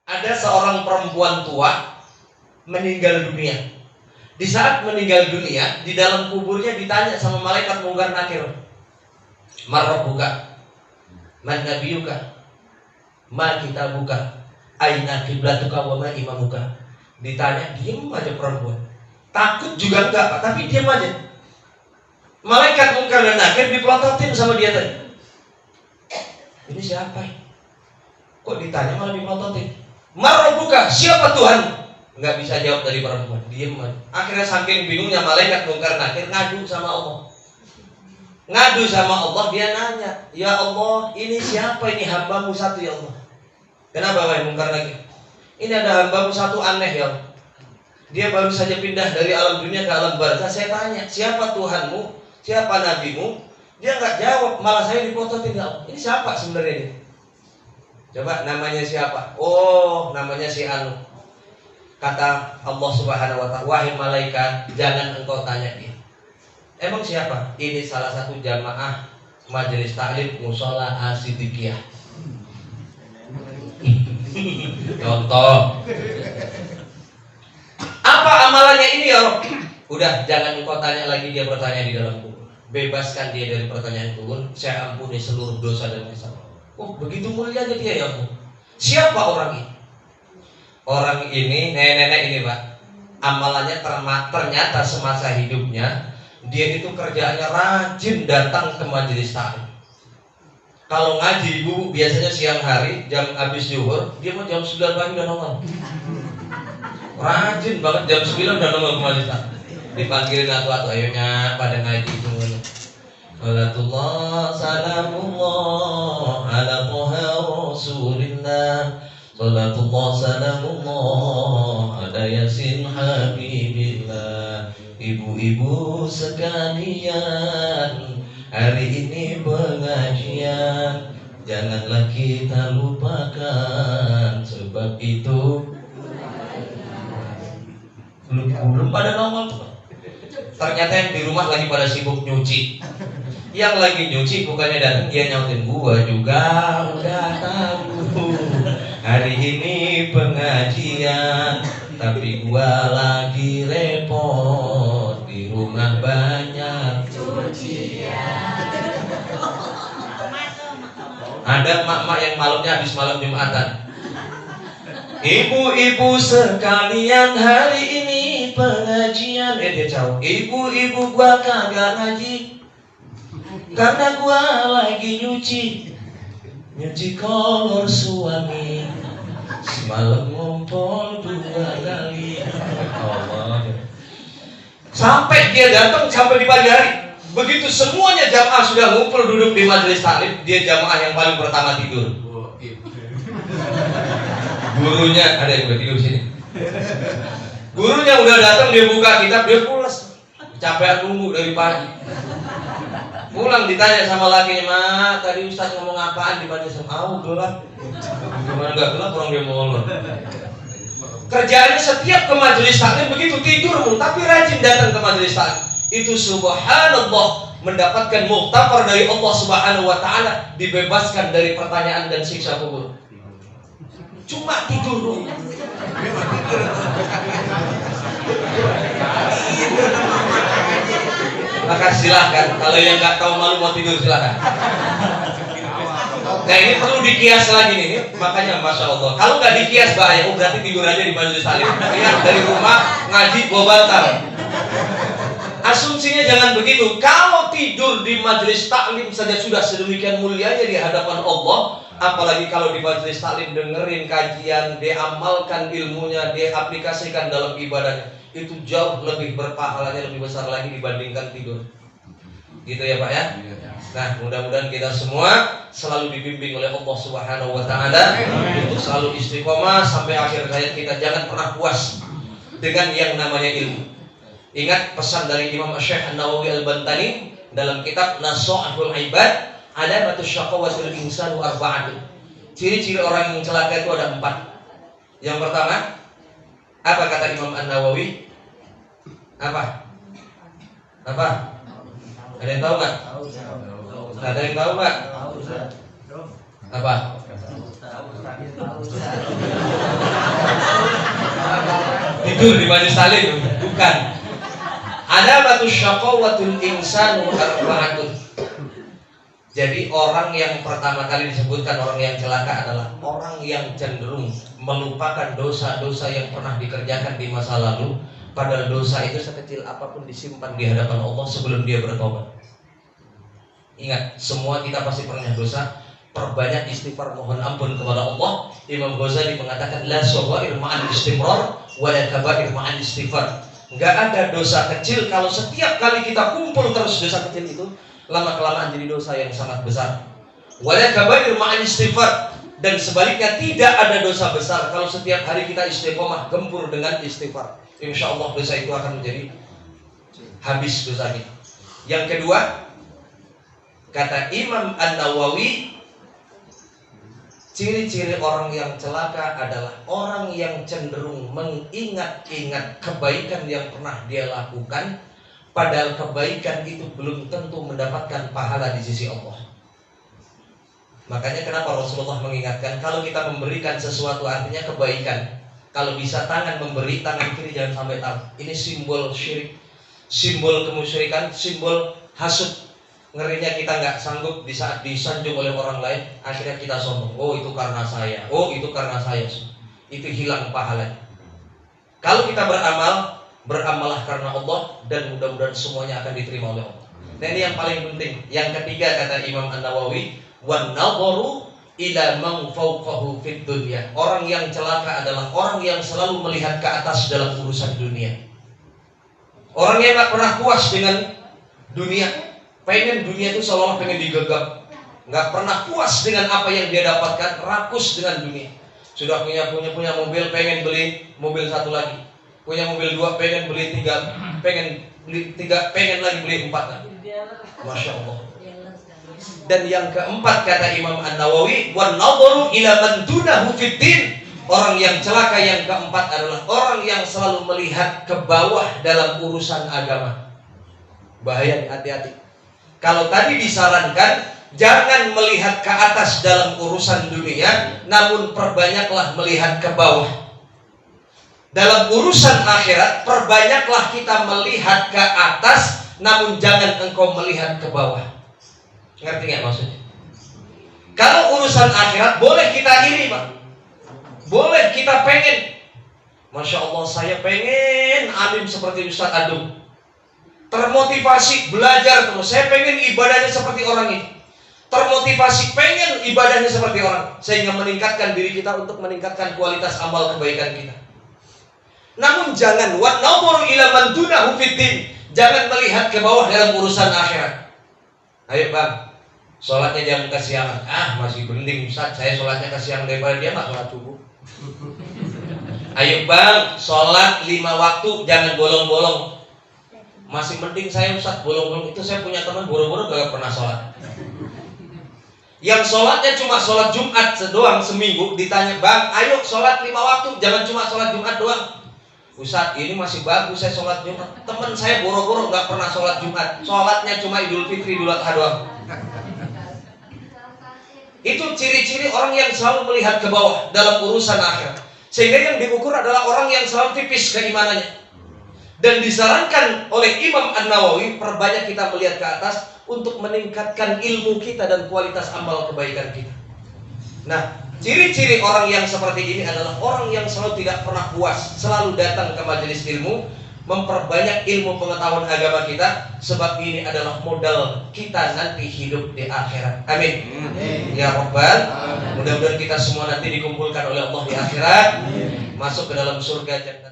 Ada seorang perempuan tua meninggal dunia. Di saat meninggal dunia, di dalam kuburnya ditanya sama malaikat mungkar nakir, "Man rabbuka? Man nabiyuka? Ma kitabuka? Aina qiblatuka wa ma imamuka?" Ditanya, diem aja perempuan. Takut juga enggak, Pak, tapi diem aja. Malaikat mungkar dan nakir dipelototin sama dia tadi. Ini siapa ini? Kok ditanya malah dipelototin? "Man rabbuka?" Siapa Tuhan? Nggak bisa jawab dari perempuan, diem aja. Akhirnya saking bingungnya malaikat mungkar nakir ngadu sama Allah. Ngadu sama Allah, dia nanya, "Ya Allah, ini siapa ini hambamu satu ya Allah?" Kenapa wahai mungkar nakir? "Ini ada hambamu satu aneh ya Allah. Dia baru saja pindah dari alam dunia ke alam barzah. Saya tanya, siapa Tuhanmu? Siapa nabimu?" Dia nggak jawab, malah saya dipototin ya Allah. Ini siapa sebenarnya ini? Coba namanya siapa? Oh, namanya si Anu. Kata Allah Subhanahu wa ta'ala, "Wahai malaikat, jangan engkau tanya dia. Emang siapa?" "Ini salah satu jamaah majelis taklim Mushola As-Siddiqiyah." Contoh. "Apa amalannya ini ya Rob?" "Udah, jangan engkau tanya lagi dia bertanya di dalam kubur. Bebaskan dia dari pertanyaan kubur. Saya ampuni seluruh dosa dan kesalahan." Oh, begitu mulianya dia ya Allah. Siapa orang ini? Orang ini, nenek-nenek ini Pak, amalannya ternyata semasa hidupnya dia itu kerjaannya rajin datang ke majelis taklim. Kalau ngaji ibu biasanya siang hari jam habis zuhur, dia mau jam 9 pagi udah nongol. Rajin banget, jam 9 udah nongol ke majelis taklim. Dipanggilin atu-atu, ayonya pada ngaji itu. Salatullah salamullah ala toha rasulillah. Salatullah salamullah ada yasin habibillah. Ibu-ibu sekalian, hari ini pengajian janganlah kita lupakan, sebab itu belum pada nongol. Ternyata yang di rumah lagi pada sibuk nyuci. Yang lagi nyuci bukannya datang, dia nyautin, "Gua juga udah tahu hari ini pengajian, tapi gua lagi repot di rumah banyak cucian." Ada mak-mak yang malamnya habis malam Jumatan, "Ibu-ibu sekalian, hari ini pengajian." Dia jawab, "Ibu-ibu gua kagak ngaji karena gua lagi nyuci kolor suami. Semalam ngumpul 2 kali." Allah. Sampai dia datang sampai di pagi hari. Begitu semuanya jamaah sudah ngumpul duduk di majelis taklim, dia jamaah yang paling pertama tidur. Gurunya ada yang udah tidur sini. Gurunya udah datang, dia buka kitab, dia pulas. Capek nunggu dari pagi. Pulang ditanya sama lakinya, "Mak, tadi Ustaz ngomong apaan di majelis?" Gelap." Gimana enggak gelap, orang dia molor. Kerjaannya setiap ke majelis taklim begitu, tidur tapi rajin datang ke majelis taklim. Itu subhanallah, mendapatkan muktabar dari Allah Subhanahu wa ta'ala, dibebaskan dari pertanyaan dan siksa kubur. Cuma tidur dulu. Maka silahkan, kalau yang nggak tahu malu mau tidur silahkan. Nah ini perlu dikias lagi nih, makanya Masya Allah. Kalau nggak dikias bahaya, berarti tidur aja di majelis taklim. Ya, dari rumah ngaji bawa bantal. Asumsinya jangan begitu. Kalau tidur di majelis taklim saja sudah sedemikian mulianya di hadapan Allah, apalagi kalau di majelis taklim dengerin kajian, diamalkan ilmunya, diaplikasikan dalam ibadahnya, itu jauh lebih berpahalanya, lebih besar lagi dibandingkan tidur. Gitu ya Pak ya. Nah, mudah-mudahan kita semua selalu dibimbing oleh Allah Subhanahu wa ta'ala untuk selalu istiqomah sampai akhir hayat kita. Jangan pernah puas dengan yang namanya ilmu. Ingat pesan dari Imam Syekh An-Nawawi Al-Bantani dalam kitab Nasha'ul Ibad, Alamatus syaqawatil insanu arba'atun. Ciri-ciri orang yang celaka itu ada 4. Yang pertama, apa kata Imam An-Nawawi? Apa? Ada yang tahu nggak? Ada yang tahu nggak? Apa? tidur di majelis taklim, bukan. Ada batu syaqawatul insanu arba'atun. Jadi orang yang pertama kali disebutkan orang yang celaka adalah orang yang cenderung melupakan dosa-dosa yang pernah dikerjakan di masa lalu, padahal dosa itu sekecil apapun disimpan di hadapan Allah sebelum dia bertobat. Ingat, semua kita pasti pernah dosa. Perbanyak istighfar, mohon ampun kepada Allah. Imam Ghazali mengatakan la saghair ma'al istimrar wa la kabair ma'al istighfar. Enggak ada dosa kecil kalau setiap kali kita kumpul terus dosa kecil itu, lama-kelamaan jadi dosa yang sangat besar. Wa la kabair ma'al istighfar. Dan sebaliknya tidak ada dosa besar kalau setiap hari kita istiqomah gempur dengan istighfar. Insya Allah dosa itu akan menjadi habis dosa kita. Yang kedua, kata Imam An-Nawawi, ciri-ciri orang yang celaka adalah orang yang cenderung mengingat-ingat kebaikan yang pernah dia lakukan, padahal kebaikan itu belum tentu mendapatkan pahala di sisi Allah. Makanya kenapa Rasulullah mengingatkan kalau kita memberikan sesuatu artinya kebaikan. Kalau bisa tangan memberi, tangan kiri jangan sampai tahu. Ini simbol syirik, simbol kemusyrikan, simbol hasud. Ngerinya kita nggak sanggup di saat disanjung oleh orang lain, akhirnya kita sombong. Oh itu karena saya, oh itu karena saya. Itu hilang pahalanya. Kalau kita beramal, beramallah karena Allah, dan mudah-mudahan semuanya akan diterima oleh Allah. Nah ini yang paling penting. Yang ketiga kata Imam An-Nawawi, wan nadharu ila man fawqahu fid dunya. Orang yang celaka adalah orang yang selalu melihat ke atas dalam urusan dunia. Orang yang nggak pernah puas dengan dunia. Pengen dunia itu seolah-olah pengen digenggam, nggak pernah puas dengan apa yang dia dapatkan, rakus dengan dunia. Sudah punya mobil, pengen beli mobil satu lagi, punya mobil 2, pengen beli 3, pengen lagi beli 4 lagi. Masya Allah. Dan yang keempat kata Imam An-Nawawi, wan nadharu ila man dunahu fid din. Orang yang celaka yang keempat adalah orang yang selalu melihat ke bawah dalam urusan agama. Bahaya, hati-hati. Kalau tadi disarankan jangan melihat ke atas dalam urusan dunia, namun perbanyaklah melihat ke bawah. Dalam urusan akhirat, perbanyaklah kita melihat ke atas, namun jangan engkau melihat ke bawah. Ngerti nggak maksudnya? Kalau urusan akhirat boleh kita iri, Pak. Boleh kita pengen. Masya Allah, saya pengen alim seperti Ustaz Adum. Termotivasi belajar terus. Saya pengen ibadahnya seperti orang ini. Termotivasi pengen ibadahnya seperti orang, sehingga meningkatkan diri kita untuk meningkatkan kualitas amal kebaikan kita. Namun jangan wan nadharu ila man dunahu fid din. Jangan melihat ke bawah dalam urusan akhirat. Ayo bang, sholatnya jam kesiangan. Masih mending Ustaz, saya sholatnya kesiangan daripada dia nggak sholat subuh. Ayo bang, sholat 5 waktu, jangan bolong-bolong. Masih mending saya Ustaz, bolong-bolong. Itu saya punya teman boro-boro gak pernah sholat. Yang sholatnya cuma sholat Jumat doang seminggu, ditanya bang, ayo sholat 5 waktu, jangan cuma sholat Jumat doang. Ustaz, ini masih bagus saya sholat Jumat. Teman saya boro-boro gak pernah sholat Jumat, sholatnya cuma Idul Fitri, Idul Adha doang. Itu ciri-ciri orang yang selalu melihat ke bawah dalam urusan akhirat. Sehingga yang diukur adalah orang yang selalu tipis keimanannya. Dan disarankan oleh Imam An-Nawawi, perbanyak kita melihat ke atas untuk meningkatkan ilmu kita dan kualitas amal kebaikan kita. Nah, ciri-ciri orang yang seperti ini adalah orang yang selalu tidak pernah puas, selalu datang ke majelis ilmu, memperbanyak ilmu pengetahuan agama kita, sebab ini adalah modal kita nanti hidup di akhirat. Amin. Ya Rabbal. Mudah-mudahan kita semua nanti dikumpulkan oleh Allah di akhirat, masuk ke dalam surga jannah.